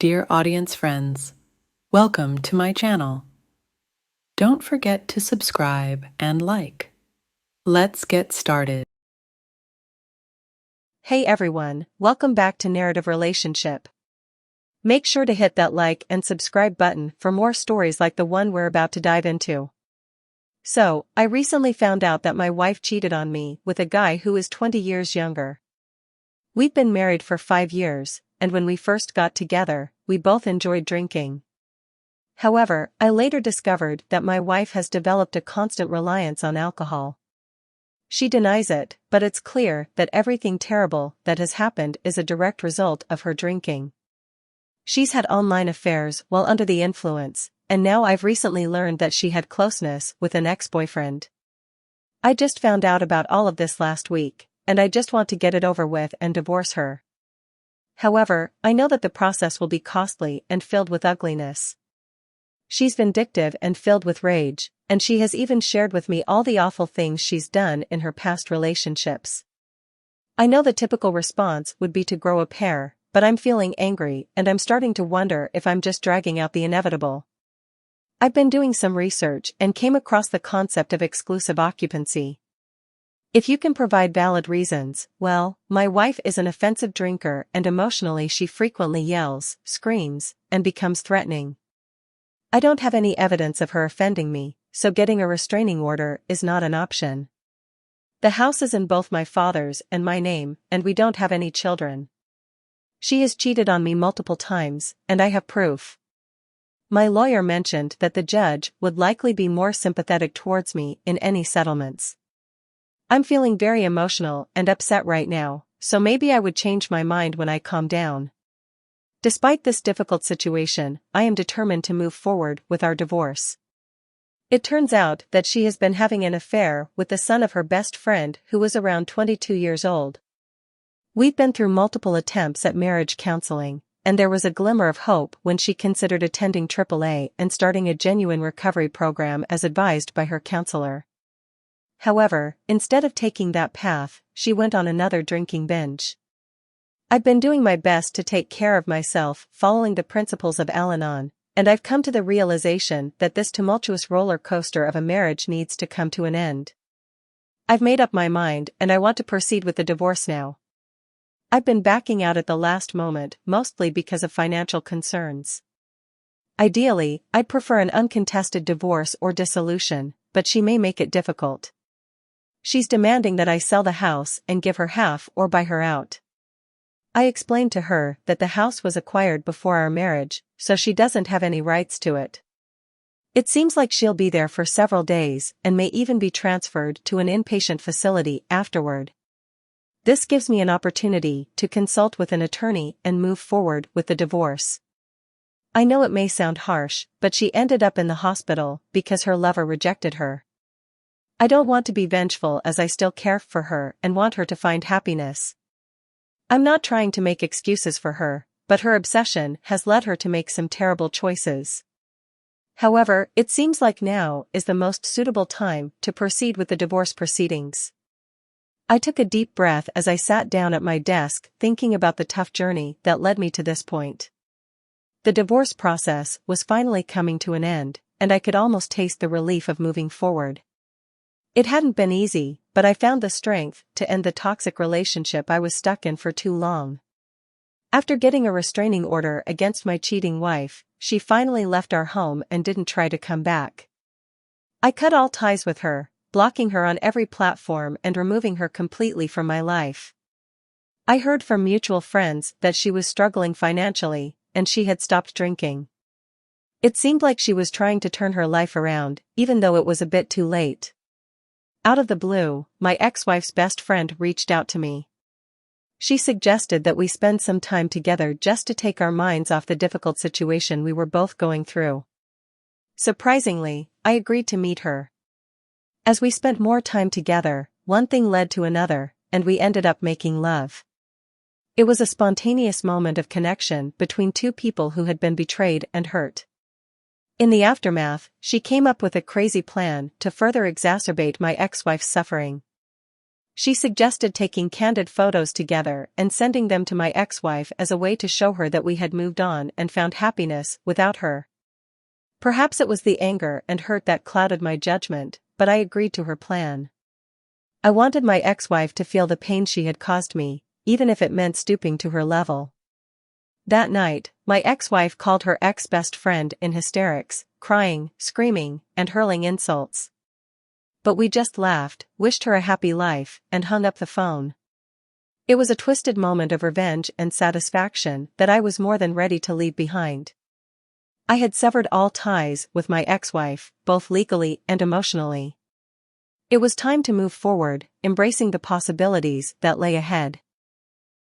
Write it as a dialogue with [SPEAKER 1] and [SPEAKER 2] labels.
[SPEAKER 1] Dear audience friends, welcome to my channel. Don't forget to subscribe and like. Let's get started.
[SPEAKER 2] Hey everyone, welcome back to Narrative Relationship. Make sure to hit that like and subscribe button for more stories like the one we're about to dive into. So, I recently found out that my wife cheated on me with a guy who is 20 years younger. We've been married for 5 years, and when we first got together, we both enjoyed drinking. However, I later discovered that my wife has developed a constant reliance on alcohol. She denies it, but it's clear that everything terrible that has happened is a direct result of her drinking. She's had online affairs while under the influence, and now I've recently learned that she had closeness with an ex-boyfriend. I just found out about all of this last week, and I just want to get it over with and divorce her. However, I know that the process will be costly and filled with ugliness. She's vindictive and filled with rage, and she has even shared with me all the awful things she's done in her past relationships. I know the typical response would be to grow a pair, but I'm feeling angry and I'm starting to wonder if I'm just dragging out the inevitable. I've been doing some research and came across the concept of exclusive occupancy. If you can provide valid reasons, well, my wife is an offensive drinker and emotionally she frequently yells, screams, and becomes threatening. I don't have any evidence of her offending me, so getting a restraining order is not an option. The house is in both my father's and my name, and we don't have any children. She has cheated on me multiple times, and I have proof. My lawyer mentioned that the judge would likely be more sympathetic towards me in any settlements. I'm feeling very emotional and upset right now, so maybe I would change my mind when I calm down. Despite this difficult situation, I am determined to move forward with our divorce. It turns out that she has been having an affair with the son of her best friend who was around 22 years old. We've been through multiple attempts at marriage counseling, and there was a glimmer of hope when she considered attending AAA and starting a genuine recovery program as advised by her counselor. However, instead of taking that path, she went on another drinking binge. I've been doing my best to take care of myself following the principles of Al-Anon, and I've come to the realization that this tumultuous roller coaster of a marriage needs to come to an end. I've made up my mind and I want to proceed with the divorce now. I've been backing out at the last moment mostly because of financial concerns. Ideally, I'd prefer an uncontested divorce or dissolution, but she may make it difficult. She's demanding that I sell the house and give her half or buy her out. I explained to her that the house was acquired before our marriage, so she doesn't have any rights to it. It seems like she'll be there for several days and may even be transferred to an inpatient facility afterward. This gives me an opportunity to consult with an attorney and move forward with the divorce. I know it may sound harsh, but she ended up in the hospital because her lover rejected her. I don't want to be vengeful as I still care for her and want her to find happiness. I'm not trying to make excuses for her, but her obsession has led her to make some terrible choices. However, it seems like now is the most suitable time to proceed with the divorce proceedings. I took a deep breath as I sat down at my desk thinking about the tough journey that led me to this point. The divorce process was finally coming to an end, and I could almost taste the relief of moving forward. It hadn't been easy, but I found the strength to end the toxic relationship I was stuck in for too long. After getting a restraining order against my cheating wife, she finally left our home and didn't try to come back. I cut all ties with her, blocking her on every platform and removing her completely from my life. I heard from mutual friends that she was struggling financially, and she had stopped drinking. It seemed like she was trying to turn her life around, even though it was a bit too late. Out of the blue, my ex-wife's best friend reached out to me. She suggested that we spend some time together just to take our minds off the difficult situation we were both going through. Surprisingly, I agreed to meet her. As we spent more time together, one thing led to another, and we ended up making love. It was a spontaneous moment of connection between two people who had been betrayed and hurt. In the aftermath, she came up with a crazy plan to further exacerbate my ex-wife's suffering. She suggested taking candid photos together and sending them to my ex-wife as a way to show her that we had moved on and found happiness without her. Perhaps it was the anger and hurt that clouded my judgment, but I agreed to her plan. I wanted my ex-wife to feel the pain she had caused me, even if it meant stooping to her level. That night, my ex-wife called her ex-best friend in hysterics, crying, screaming, and hurling insults. But we just laughed, wished her a happy life, and hung up the phone. It was a twisted moment of revenge and satisfaction that I was more than ready to leave behind. I had severed all ties with my ex-wife, both legally and emotionally. It was time to move forward, embracing the possibilities that lay ahead.